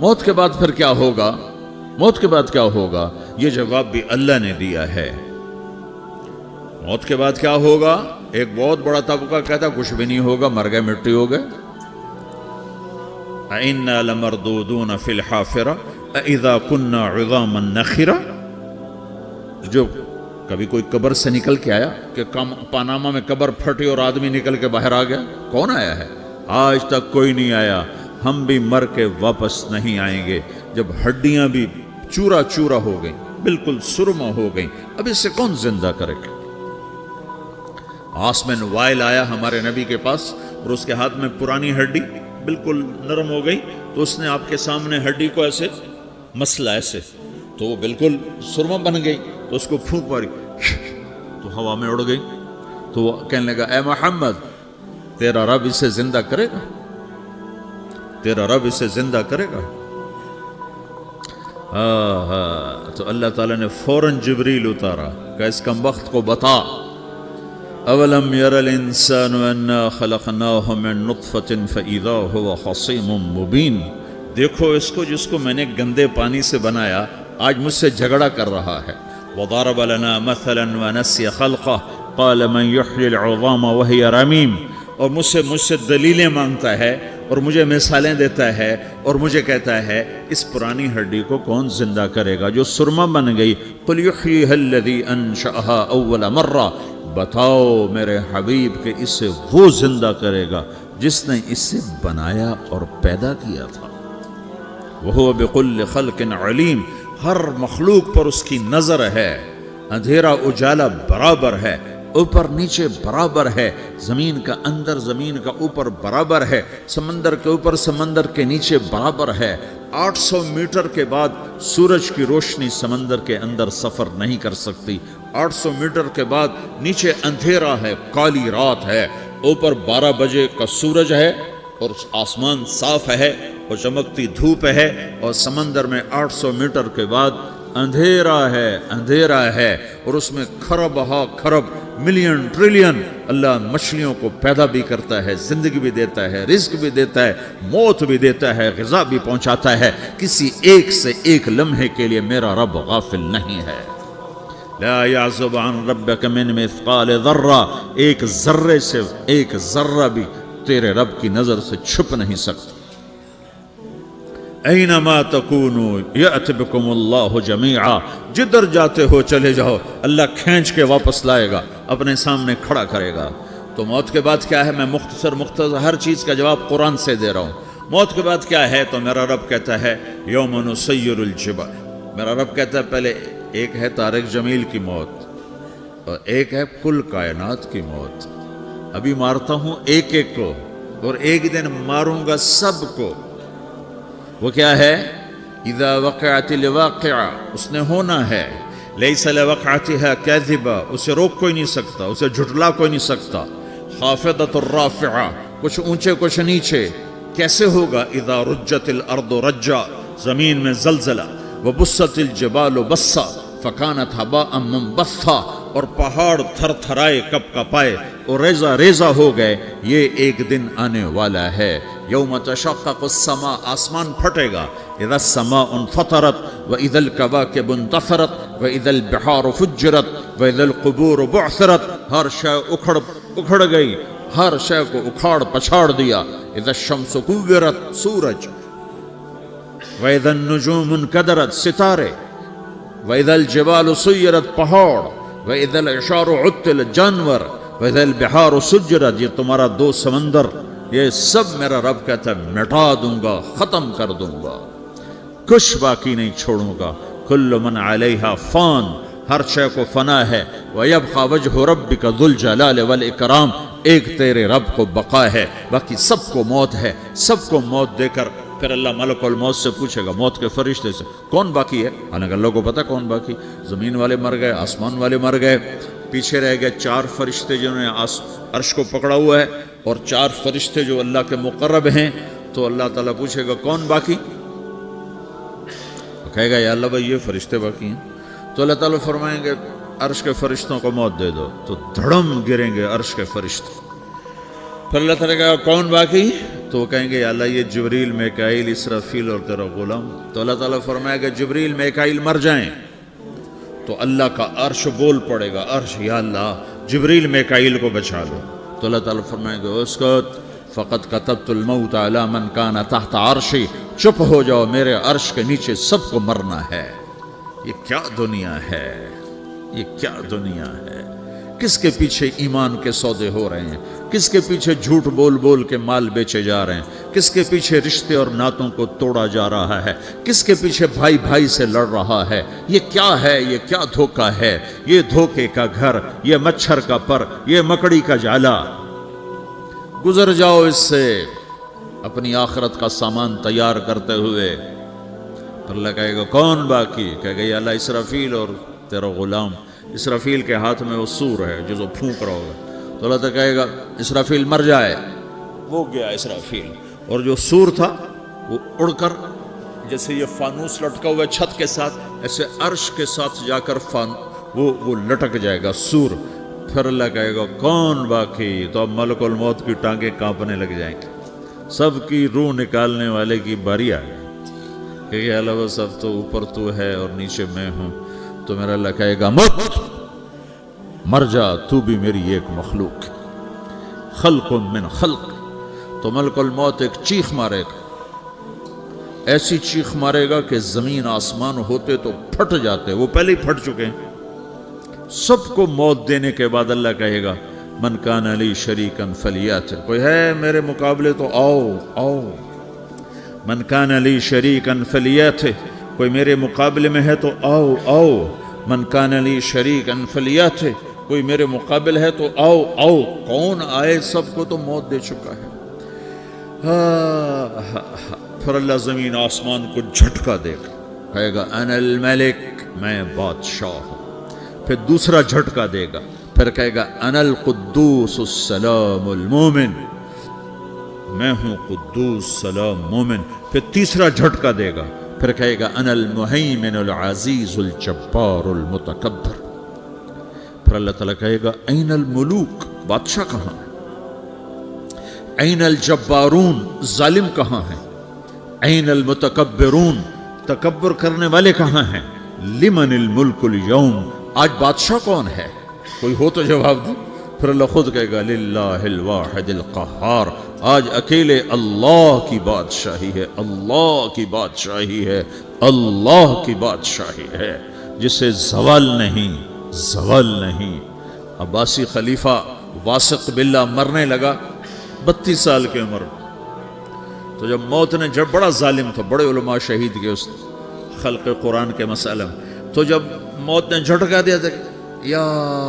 موت کے بعد پھر کیا ہوگا؟ موت کے بعد کیا ہوگا؟ یہ جواب بھی اللہ نے دیا ہے۔ موت کے بعد کیا ہوگا؟ ایک بہت بڑا طبقہ کہتا کچھ بھی نہیں ہوگا، مر گئے، مٹی ہو گئے۔ اِنَّا لَمَرْدُودُونَ فِي الْحَافِرَةِ اِذَا كُنَّا عِظَامًا نَخِرَةً۔ جو کبھی کوئی قبر سے نکل کے آیا کہ پاناما میں قبر پھٹی اور آدمی نکل کے باہر آ گیا؟ کون آیا ہے؟ آج تک کوئی نہیں آیا۔ ہم بھی مر کے واپس نہیں آئیں گے۔ جب ہڈیاں بھی چورا چورا ہو گئیں، بالکل سرما ہو گئیں، اب اس سے کون زندہ کرے گا؟ آسمن وائل آیا ہمارے نبی کے پاس اور اس کے ہاتھ میں پرانی ہڈی بالکل نرم ہو گئی، تو اس نے آپ کے سامنے ہڈی کو ایسے مسلا، ایسے تو وہ بالکل سرما بن گئی، تو اس کو پھونک ماری تو ہوا میں اڑ گئی۔ تو وہ کہنے لگا اے محمد، تیرا رب اسے زندہ کرے گا؟ تیرا رب اسے زندہ کرے گا؟ تو اللہ تعالیٰ نے فوراً جبریل اتارا کہ اس کمبخت کو بتا، اولم یر الانسان انا خلقناہ من نطفۃ فاذا هو خصیم مبین۔ دیکھو اس کو جس کو میں نے گندے پانی سے بنایا، آج مجھ سے جھگڑا کر رہا ہے۔ وضرب لنا مثلا ونسی خلقہ قال من یحیی العظام وهي رمیم۔ اور مجھ سے دلیلیں مانگتا ہے اور مجھے مثالیں دیتا ہے اور مجھے کہتا ہے اس پرانی ہڈی کو کون زندہ کرے گا جو سرما بن گئی؟ قل یحییها الذی انشأها اول مرہ۔ بتاؤ میرے حبیب کہ اسے وہ زندہ کرے گا جس نے اسے بنایا اور پیدا کیا تھا۔ وہو بکل خلق علیم۔ ہر مخلوق پر اس کی نظر ہے۔ اندھیرا اجالا برابر ہے، اوپر نیچے برابر ہے، زمین کا اندر زمین کا اوپر برابر ہے، سمندر کے اوپر سمندر کے نیچے برابر ہے۔ 800 میٹر کے بعد سورج کی روشنی سمندر کے اندر سفر نہیں کر سکتی۔ 800 میٹر کے بعد نیچے اندھیرا ہے، کالی رات ہے، اوپر 12 بجے کا سورج ہے اور آسمان صاف ہے اور چمکتی دھوپ ہے، اور سمندر میں 800 میٹر کے بعد اندھیرا ہے اور اس میں کھرب ہا کھرب ملین ٹریلین اللہ مچھلیوں کو پیدا بھی کرتا ہے، زندگی بھی دیتا ہے، رزق بھی دیتا ہے، موت بھی دیتا ہے، غذا بھی پہنچاتا ہے۔ کسی ایک سے ایک لمحے کے لیے میرا رب غافل نہیں ہے۔ لا يعزب عن ربك من مثقال ذرہ۔ ایک ذرے سے ایک ذرہ بھی تیرے رب کی نظر سے چھپ نہیں سکتا۔ اینما تکونوا یأت بکم اللہ جمیعا۔ جدھر جاتے ہو چلے جاؤ، اللہ کھینچ کے واپس لائے گا، اپنے سامنے کھڑا کرے گا۔ تو موت کے بعد کیا ہے؟ میں مختصر ہر چیز کا جواب قرآن سے دے رہا ہوں۔ موت کے بعد کیا ہے؟ تو میرا رب کہتا ہے یوم نسیر الجبال۔ میرا رب کہتا ہے پہلے ایک ہے طارق جمیل کی موت اور ایک ہے کل کائنات کی موت۔ ابھی مارتا ہوں ایک ایک کو اور ایک دن ماروں گا سب کو۔ وہ کیا ہے؟ اذا وقعت الواقعہ، اس نے ہونا ہے۔ لیس لوقعتها کاذبہ، اسے روک کوئی نہیں سکتا، اسے جھٹلا کوئی نہیں سکتا۔ خافضۃ الرافعہ، کچھ اونچے کچھ نیچے۔ کیسے ہوگا؟ اذا رجت الارض رجا، زمین میں زلزلہ۔ وبست الجبال بسا فکانت ہباء منبثا، اور پہاڑ تھر تھرائے کپ کپائے اور ریزہ ریزہ ہو گئے۔ یہ ایک دن آنے والا ہے۔ یوم تشقق السماء، آسمان پھٹے گا۔ اذا السماء انفطرت واذا الكواكب انتثرت واذا البحار فجرت واذا القبور بعثرت۔ ہر شے اکھڑ گئی، ہر شے کو اکھاڑ پچھاڑ دیا۔ اذا الشمس كورت، سورج۔ واذا النجوم انكدرت، ستارے۔ واذا الجبال سيرت، پہاڑ۔ واذا العشار عطلت، جانور۔ واذا البحار سجرت، یہ تمہارا دو سمندر، یہ سب میرا رب کہتا ہے مٹا دوں گا، ختم کر دوں گا، کچھ باقی نہیں چھوڑوں گا۔ کل من علیہا فان، ہر شے کو فنا ہے۔ وَيَبْقَى وَجْهُ رَبِّكَ ذُو الْجَلَالِ وَالْإِكْرَامِ، ایک تیرے رب کو بقا ہے، باقی سب کو موت ہے۔ سب کو موت دے کر پھر اللہ ملک الموت سے پوچھے گا، موت کے فرشتے سے، کون باقی ہے؟ حالانکہ اللہ کو پتا کون باقی۔ زمین والے مر گئے، آسمان والے مر گئے، پیچھے رہ گئے 4 فرشتے جنہوں نے عرش کو پکڑا ہوا ہے، اور 4 فرشتے جو اللہ کے مقرب ہیں۔ تو اللہ تعالیٰ پوچھے گا کون باقی؟ کہے گا یا اللہ بھائی یہ فرشتے باقی ہیں۔ تو اللہ تعالیٰ فرمائیں گے عرش کے فرشتوں کو موت دے دو، تو دھڑم گریں گے عرش کے فرشتے۔ پھر اللہ تعالیٰ کہا کون باقی؟ تو وہ کہیں گے یا اللہ یہ جبریل میکائیل اسرافیل اور تیرا غلام. تو اللہ تعالیٰ فرمائے گا جبریل میکائیل مر جائیں تو اللہ کا عرش بول پڑے گا, عرش یا اللہ جبریل میکائیل کو بچا لو. تو اللہ تعالیٰ فرمائے گا اسکت فقط کتبت الموت علی من کان تحت عرشی, چپ ہو جاؤ میرے عرش کے نیچے سب کو مرنا ہے. یہ کیا دنیا ہے, یہ کیا دنیا ہے. کس کے پیچھے ایمان کے سودے ہو رہے ہیں, کس کے پیچھے جھوٹ بول بول کے مال بیچے جا رہے ہیں, کس کے پیچھے رشتے اور ناتوں کو توڑا جا رہا ہے, کس کے پیچھے بھائی بھائی سے لڑ رہا ہے. یہ کیا ہے, یہ کیا دھوکہ ہے, یہ دھوکے کا گھر, یہ مچھر کا پر, یہ مکڑی کا جالا. گزر جاؤ اس سے اپنی آخرت کا سامان تیار کرتے ہوئے. پر اللہ کہے گا کون باقی, کہے گا یا اللہ اسرافیل اور تیرا غلام. اسرافیل کے ہاتھ میں وہ سور ہے جو پھونک رہا ہوگا. تو اللہ تعالیٰ کہے گا اسرافیل مر جائے. وہ گیا اسرافیل, اور جو سور تھا وہ اڑ کر جیسے یہ فانوس لٹکا ہوا چھت کے ساتھ ایسے عرش کے ساتھ جا کر وہ لٹک جائے گا سور. پھر اللہ کہے گا کون باقی. تو اب ملک الموت کی ٹانگیں کانپنے لگ جائیں گے, سب کی روح نکالنے والے کی باری آ گئی کہ اللہ وہ سب تو اوپر تو ہے اور نیچے میں ہوں. تو میرا اللہ کہے گا موت مر جا, تو بھی میری ایک مخلوق, خلق من خلق. تو ملک الموت ایک چیخ مارے گا, ایسی چیخ مارے گا کہ زمین آسمان ہوتے تو پھٹ جاتے, وہ پہلے ہی پھٹ چکے ہیں. سب کو موت دینے کے بعد اللہ کہے گا من کان علی شریکن فلیات, کوئی ہے میرے مقابلے تو آؤ آؤ. من کان علی شریکن فلیات, کوئی میرے مقابلے میں ہے تو آؤ آؤ. من کان علی شریکن فلیات, کوئی میرے مقابل ہے تو آؤ آؤ. کون آئے, سب کو تو موت دے چکا ہے. پھر اللہ زمین آسمان کو جھٹکا دے گا, کہے گا انا الملک, میں بادشاہ ہوں. پھر دوسرا جھٹکا دے گا, پھر کہے گا انا القدوس السلام المومن, میں ہوں قدوس سلام مومن. پھر تیسرا جھٹکا دے گا, پھر کہے گا انا المہیمن العزیز الجبار المتکبر. پھر اللہ تعالیٰ کہے گا این الملوک, بادشاہ کہاں ہے؟ این الجبارون, ظالم کہاں ہیں؟ این المتکبرون, تکبر کرنے والے کہاں ہیں؟ لمن الملک اليوم, آج بادشاہ کون ہے؟ کوئی ہو تو جواب دو. پھر اللہ خود کہے گا للہ الواحد القہار, آج اکیلے اللہ کی بادشاہی ہے, اللہ کی بادشاہی ہے, اللہ کی بادشاہی ہے جسے زوال نہیں, زوال نہیں. عباسی خلیفہ واثق باللہ مرنے لگا 32 سال کی عمر. تو جب موت نے, جب بڑا ظالم تھا, بڑے علماء شہید کے اس خلق قرآن کے مسئلہ میں, تو جب موت نے جھٹکا دیا تھا یا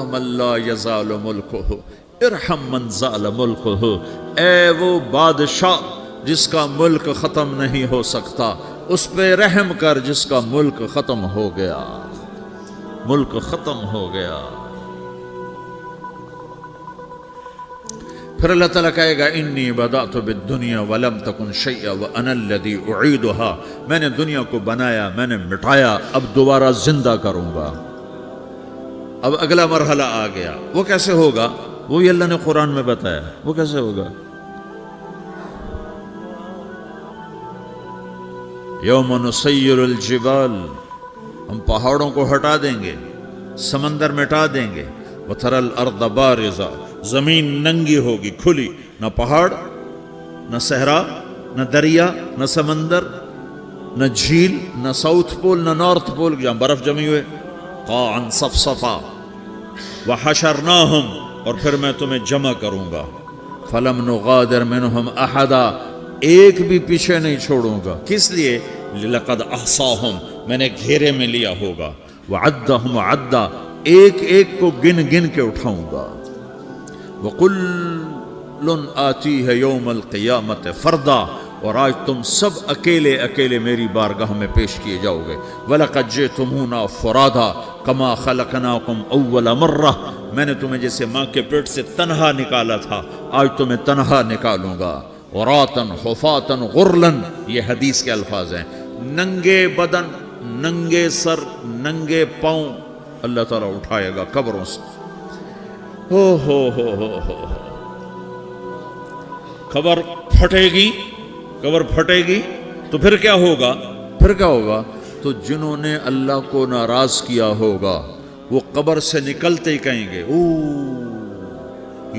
من لا یزال ملکہ ارحم من زال ملکہ, اے وہ بادشاہ جس کا ملک ختم نہیں ہو سکتا, اس پہ رحم کر جس کا ملک ختم ہو گیا, ملک ختم ہو گیا. پھر اللہ تعالیٰ کہے گا انی بدأت بالدنیا ولم تکن شیئا وانا الذی اعیدہا, میں نے دنیا کو بنایا, میں نے مٹایا, اب دوبارہ زندہ کروں گا. اب اگلا مرحلہ آ گیا. وہ کیسے ہوگا؟ وہی اللہ نے قرآن میں بتایا. وہ کیسے ہوگا؟ یوم نسیر الجبال, ہم پہاڑوں کو ہٹا دیں گے, سمندر مٹا دیں گے. وتری الارض بارزا, زمین ننگی ہوگی, کھلی, نہ پہاڑ, نہ صحرا, نہ دریا, نہ سمندر, نہ جھیل, نہ ساؤتھ پول, نہ نارتھ پول جہاں برف جمی ہوئے. قاعا صفصفا وحشرناہم, اور پھر میں تمہیں جمع کروں گا. فلم نغادر منہم احدا, ایک بھی پیچھے نہیں چھوڑوں گا. کس لیے؟ لقد احصاہم, میں نے گھیرے میں لیا ہوگا. وعدہم عدا, ایک ایک کو گن گن کے اٹھاؤں گا. وَقُلٌ آتِيهَ يَوْمَ الْقِيَامَةِ فَرْدًا, اور آج تم سب اکیلے اکیلے میری بارگاہ میں پیش کیے جاؤ گے. وَلَقَدْ جِئْتُمُونَا فُرَادًا كَمَا خَلَقْنَاكُمْ أَوَّلَ مَرَّةٍ, میں نے تمہیں جیسے ماں کے پیٹ سے تنہا نکالا تھا, آج تمہیں تنہا نکالوں گا. عُرَاةً حُفَاةً غُرْلًا, یہ حدیث کے الفاظ ہیں. ننگے بدن, ننگے سر, ننگے پاؤں اللہ تعالیٰ اٹھائے گا قبروں سے. ہو قبر پھٹے گی تو پھر کیا ہوگا؟ تو جنہوں نے اللہ کو ناراض کیا ہوگا وہ قبر سے نکلتے ہی کہیں گے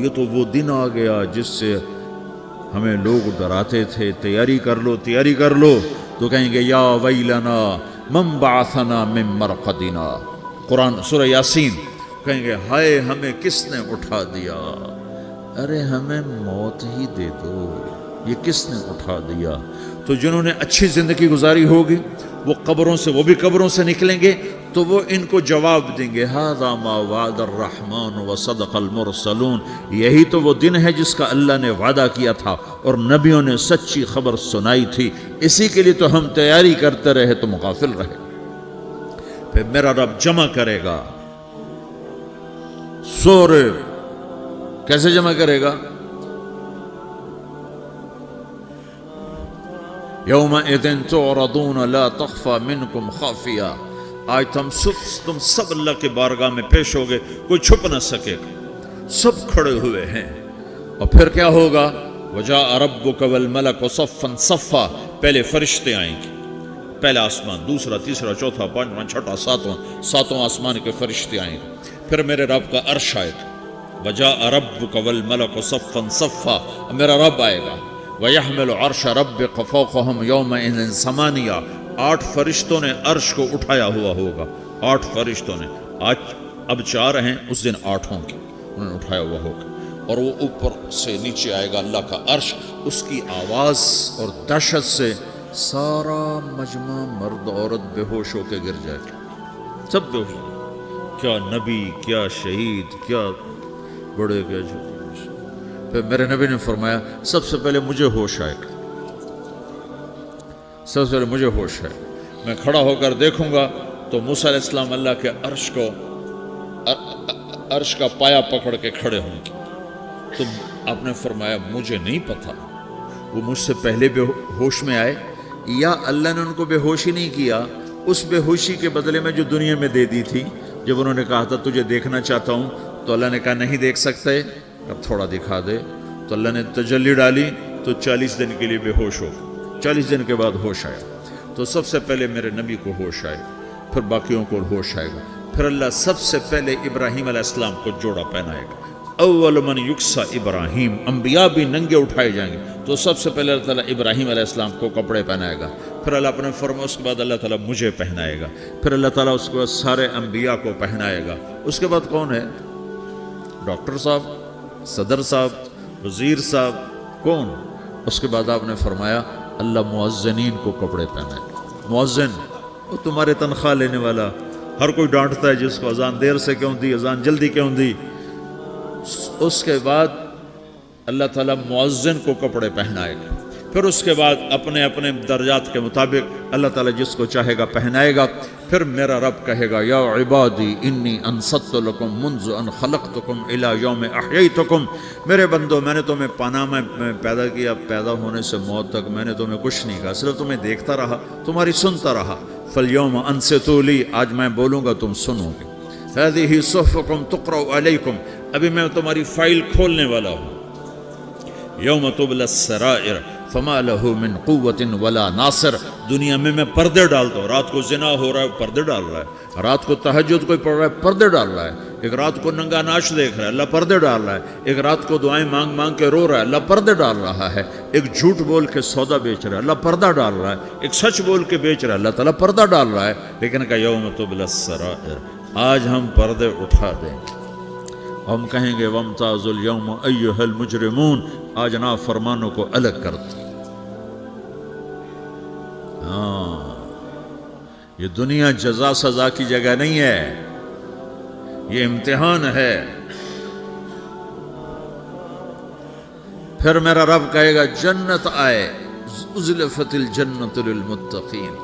یہ تو وہ دن آ گیا جس سے ہمیں لوگ ڈراتے تھے، تیاری کر لو، تو کہیں گے یا ویلنا من بعثنا من مرقدنا، قرآن سورہ یاسین، کہیں گے ہائے ہمیں کس نے اٹھا دیا، ارے ہمیں موت ہی دے دو، یہ کس نے اٹھا دیا؟ تو جنہوں نے اچھی زندگی گزاری ہوگی وہ بھی قبروں سے نکلیں گے تو وہ ان کو جواب دیں گے ھذا ما وعد الرحمن وصدق المرسلون، یہی تو وہ دن ہے جس کا اللہ نے وعدہ کیا تھا اور نبیوں نے سچی خبر سنائی تھی، اسی کے لیے تو ہم تیاری کرتے رہے، تو مغافل رہے۔ پھر میرا رب جمع کرے گا سورے، کیسے جمع کرے گا؟ یومئذ تعرضون لا تخفى منکم خافیہ، آج تم سب اللہ کے بارگاہ میں پیش ہوگے، کوئی چھپ نہ سکے گا، سب کھڑے ہوئے ہیں۔ اور پھر کیا ہوگا؟ وجاء ربک والملک صفا صفا، پہلے فرشتے آئیں گے، پہلا آسمان، دوسرا، تیسرا، چوتھا، پانچواں، چھٹا، ساتواں آسمان کے فرشتے آئیں گے، پھر میرے رب کا عرش آئے گا، وجاء ربک والملک صفا صفا، میرا رب آئے گا، وَيَحْمِلُ عَرْشَ رَبِّكَ فَوْقَهُمْ يَوْمَئِذٍ ثَمَانِيَةٌ، 8 فرشتوں نے عرش کو اٹھایا ہوا ہوگا، 8 فرشتوں نے، آج اب 4 ہیں، اس دن 8 ہوں گے، انہوں نے اٹھایا ہوا ہوگا، اور وہ اوپر سے نیچے آئے گا اللہ کا عرش، اس کی آواز اور دہشت سے سارا مجمع مرد عورت بے ہوش ہو کے گر جائے گا، سب بے ہوش، کیا نبی، کیا شہید، کیا بڑے، کیا چھوٹے۔ پھر میرے نبی نے فرمایا سب سے پہلے مجھے ہوش آئے گا، سب سے پہلے مجھے ہوش ہے، میں کھڑا ہو کر دیکھوں گا تو موسیٰ علیہ السلام اللہ کے عرش کا پایا پکڑ کے کھڑے ہوں گے، تو آپ نے فرمایا مجھے نہیں پتا وہ مجھ سے پہلے بے ہوش میں آئے یا اللہ نے ان کو بے ہوشی نہیں کیا، اس بے ہوشی کے بدلے میں جو دنیا میں دے دی تھی، جب انہوں نے کہا تھا تجھے دیکھنا چاہتا ہوں تو اللہ نے کہا نہیں دیکھ سکتے، اب تھوڑا دکھا دے، تو اللہ نے تجلی ڈالی تو 40 دن کے لیے بے ہوش ہو، 40 دن کے بعد ہوش آیا، تو سب سے پہلے میرے نبی کو ہوش آئے، پھر باقیوں کو ہوش آئے گا، پھر اللہ سب سے پہلے ابراہیم علیہ السلام کو جوڑا پہنائے گا، اول من یکسا ابراہیم، انبیاء بھی ننگے اٹھائے جائیں گے، تو سب سے پہلے اللہ تعالیٰ ابراہیم علیہ السلام کو کپڑے پہنائے گا، پھر اللہ اپنے فرما، اس کے بعد اللہ تعالیٰ مجھے پہنائے گا، پھر اللہ تعالیٰ اس کے بعد سارے انبیاء کو پہنائے گا، اس کے بعد کون ہے؟ ڈاکٹر صاحب، صدر صاحب، وزیر صاحب، کون؟ اس کے بعد آپ نے فرمایا اللہ مؤذنین کو کپڑے پہنائے گا، مؤذن وہ تمہارے تنخواہ لینے والا، ہر کوئی ڈانٹتا ہے جس کو اذان دیر سے کیوں دی، اذان جلدی کیوں دی، اس کے بعد اللہ تعالیٰ مؤذن کو کپڑے پہنائے گا، پھر اس کے بعد اپنے اپنے درجات کے مطابق اللہ تعالیٰ جس کو چاہے گا پہنائے گا، پھر میرا رب کہے گا یا عبادی انی انصت لکم منذ ان خلقتکم الی یوم احییتکم، میرے بندو میں نے تمہیں پناہ میں پیدا کیا، پیدا ہونے سے موت تک میں نے تمہیں کچھ نہیں کہا، صرف تمہیں دیکھتا رہا، تمہاری سنتا رہا، فالیوم انصتوا لی، آج میں بولوں گا تم سنو گے، ہذہ صحفکم تقرأ علیکم، ابھی میں تمہاری فائل کھولنے والا ہوں، یوم تبلی السرائر فما لہ من قوت ولا ناصر، دنیا میں پردے ڈالتا ہوں، رات کو زنا ہو رہا ہے پردے ڈال رہا ہے، رات کو تہجد کوئی پڑھ رہا ہے پردے ڈال رہا ہے، ایک رات کو ننگا ناچ دیکھ رہا ہے اللہ پردے ڈال رہا ہے، ایک رات کو دعائیں مانگ مانگ کے رو رہا ہے اللہ پردے ڈال رہا ہے، ایک جھوٹ بول کے سودا بیچ رہا ہے اللہ پردہ ڈال رہا ہے، ایک سچ بول کے بیچ رہا ہے اللہ تعالیٰ پردہ ڈال رہا ہے، لیکن کہ یوم تبلی السرائر، آج ہم پردے اٹھا دیں گے، ہم کہیں گے وامتازوا اليوم ایھا المجرمون، آج نافرمانوں کو الگ کر دو۔ یہ دنیا جزا سزا کی جگہ نہیں ہے، یہ امتحان ہے۔ پھر میرا رب کہے گا جنت آئے، ازلفت الجنت للمتقین،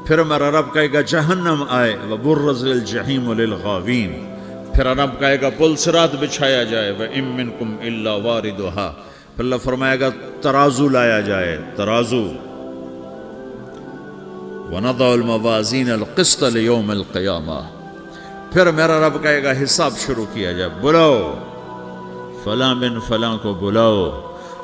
پھر میرا رب کہے گا جہنم آئے، وبرزت الجحیم للغاوین، پھر رب کہے گا پل صراط بچھایا جائے، وَإِن مِّنكُمْ إِلَّا وَارِدُهَا، پھر اللہ فرمائے گا ترازو لایا جائے، ترازو، وَنَضَعُ الْمَوَازِينَ الْقِسْطَ لِيَوْمِ الْقِيَامَةِ، پھر میرا رب کہے گا حساب شروع کیا جائے، بلاؤ فلاں بن فلاں کو بلاؤ،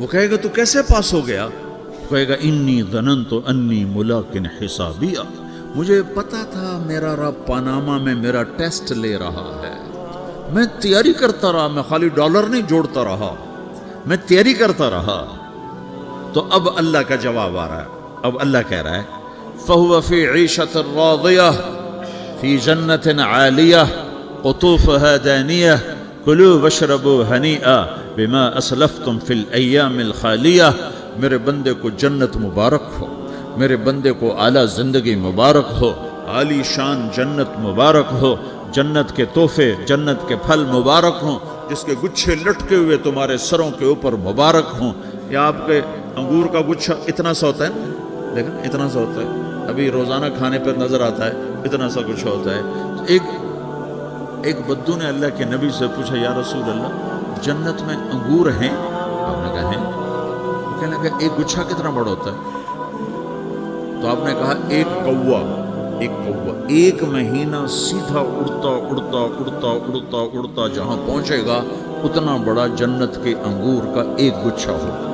وہ کہے گا تو کیسے پاس ہو گیا؟ کہے گا انی ظننت انی ملاقن حسابیہ، مجھے پتا تھا میرا رب پاناما میں میرا ٹیسٹ لے رہا ہے، میں تیاری کرتا رہا، میں خالی ڈالر نہیں جوڑتا رہا، میں تیاری کرتا رہا۔ تو اب اللہ کا جواب آ رہا ہے، اب اللہ کہہ رہا ہے فَهُوَ فِي عِيشَةٍ رَاضِيَةٍ فِي جَنَّةٍ عَالِيَةٍ قُطُوفُهَا دَانِيَةٌ كُلُوا وَاشْرَبُوا هَنِيئًا بِمَا أَسْلَفْتُمْ فِي الْأَيَّامِ الْخَالِيَةِ، میرے بندے کو جنت مبارک ہو، میرے بندے کو اعلیٰ زندگی مبارک ہو، عالی شان جنت مبارک ہو، جنت کے تحفے، جنت کے پھل مبارک ہوں، جس کے گچھے لٹکے ہوئے تمہارے سروں کے اوپر مبارک ہوں۔ یا آپ کے انگور کا گچھا اتنا سا ہوتا ہے، لیکن اتنا سا ہوتا ہے، ابھی روزانہ کھانے پر نظر آتا ہے، اتنا سا کچھ ہوتا ہے۔ تو ایک بدو نے اللہ کے نبی سے پوچھا یا رسول اللہ جنت میں انگور ہیں؟ آپ نے کہا ہیں۔ وہ کہنے لگا ایک گچھا کتنا بڑا ہوتا ہے؟ تو آپ نے کہا ایک کوا ایک مہینہ سیدھا اڑتا اڑتا اڑتا اڑتا اڑتا جہاں پہنچے گا اتنا بڑا جنت کے انگور کا ایک گچھا ہوگا۔